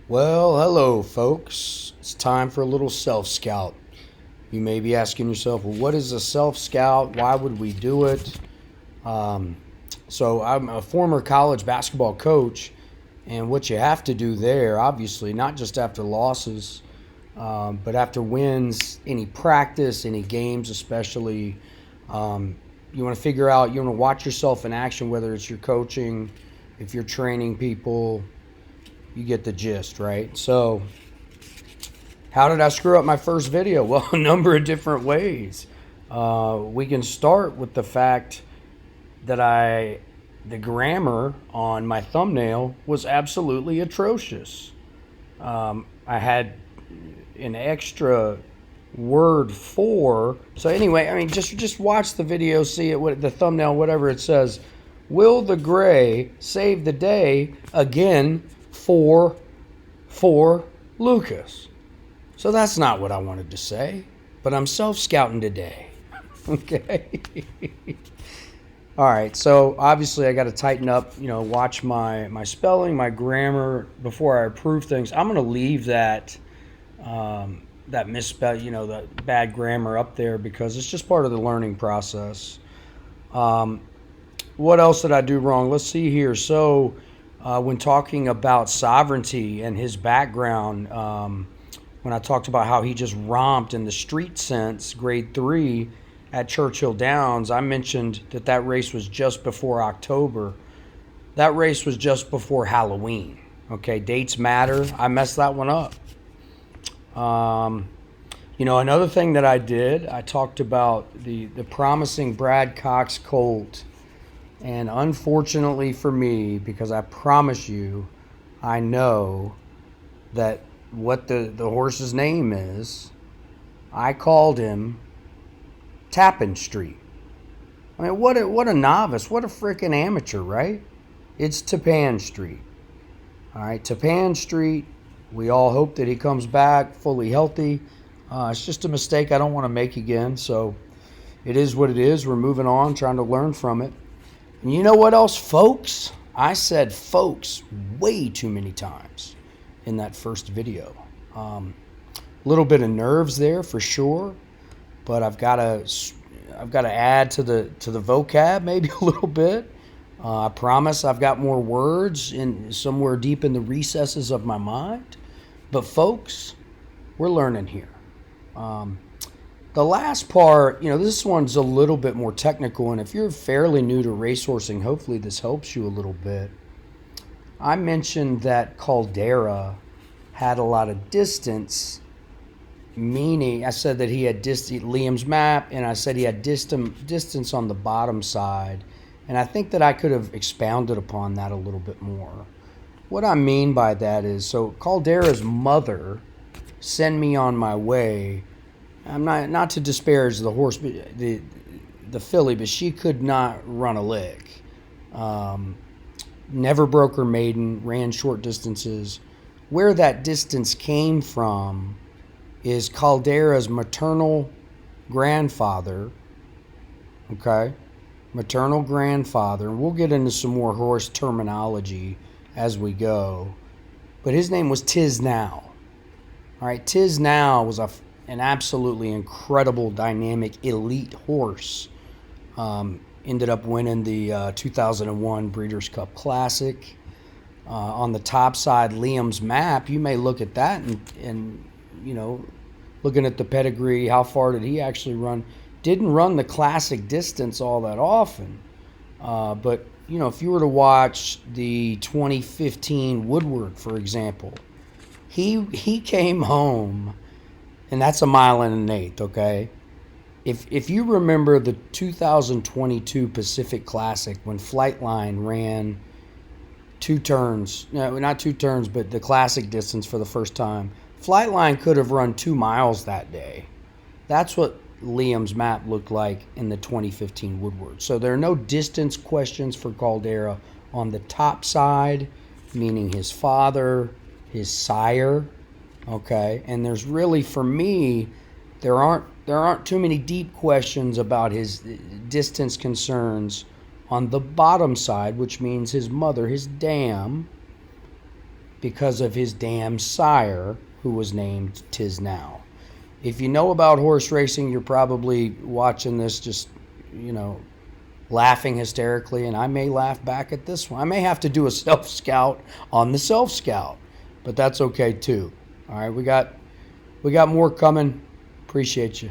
Well, hello, folks. It's time for a little self scout. You may be asking yourself, well, what is a self scout? Why would we do it? Um, so, I'm a former college basketball coach, and what you have to do there, obviously, not just after losses, but after wins, any practice, any games, especially, um, you want to figure out, you want to watch yourself in action, whether it's your coaching, if you're training people, you get the gist, right? So, how did I screw up my first video? Well, a number of different ways. We can start with the fact that the grammar on my thumbnail was absolutely atrocious. I had an extra word for. So anyway, I mean, just watch the video, see it, what the thumbnail, whatever it says. Will the Gray save the day again for Lucas? So that's not what I wanted to say, but I'm self-scouting today. Okay. All right. So obviously I got to tighten up, watch my spelling, my grammar before I approve things. I'm going to leave that misspell, the bad grammar up there because it's just part of the learning process. Um, what else did I do wrong? Let's see here. So when talking about sovereignty and his background, when I talked about how he just romped in the street sense, grade 3 at Churchill Downs, I mentioned that race was just before October. That race was just before Halloween. Okay, dates matter. I messed that one up. Another thing that I did, I talked about the promising Brad Cox colt. And unfortunately for me, because I promise you, I know that what the horse's name is, I called him Tappan Street. I mean, what a novice, what a freaking amateur, right? It's Tappan Street. All right, Tappan Street. We all hope that he comes back fully healthy. It's just a mistake I don't want to make again. So it is what it is. We're moving on, trying to learn from it. And you know what else, folks? I said folks way too many times in that first video. A little bit of nerves there for sure, but I've got to add to the vocab maybe a little bit. I promise I've got more words in somewhere deep in the recesses of my mind. But folks, we're learning here. The last part, this one's a little bit more technical, and if you're fairly new to racehorsing, hopefully this helps you a little bit. I mentioned that Caldera had a lot of distance, meaning I said that he had Liam's map, and I said he had distance on the bottom side, and I think that I could have expounded upon that a little bit more. What I mean by that is, so Caldera's mother sent me on my way. I'm not to disparage the horse, but the filly, but she could not run a lick. Never broke her maiden, ran short distances. Where that distance came from is Caldera's maternal grandfather. Okay, maternal grandfather. And we'll get into some more horse terminology as we go. But his name was Tiznow. All right, Tiznow was an absolutely incredible, dynamic, elite horse. Ended up winning the 2001 Breeders' Cup Classic. On the top side, Liam's map, you may look at that and looking at the pedigree, how far did he actually run? Didn't run the classic distance all that often. But, if you were to watch the 2015 Woodward, for example, he came home, and that's a mile and an eighth, okay? If you remember the 2022 Pacific Classic when Flightline ran not two turns, but the classic distance for the first time, Flightline could have run 2 miles that day. That's what Liam's map looked like in the 2015 Woodward. So there are no distance questions for Caldera on the top side, meaning his father, his sire, okay? And there's really, for me, there aren't too many deep questions about his distance concerns on the bottom side, which means his mother, his dam. because of his damn sire, who was named Tiznow. If you know about horse racing, you're probably watching this just, laughing hysterically, and I may laugh back at this one. I may have to do a self-scout on the self-scout, but that's okay too. All right, we got more coming. Appreciate you.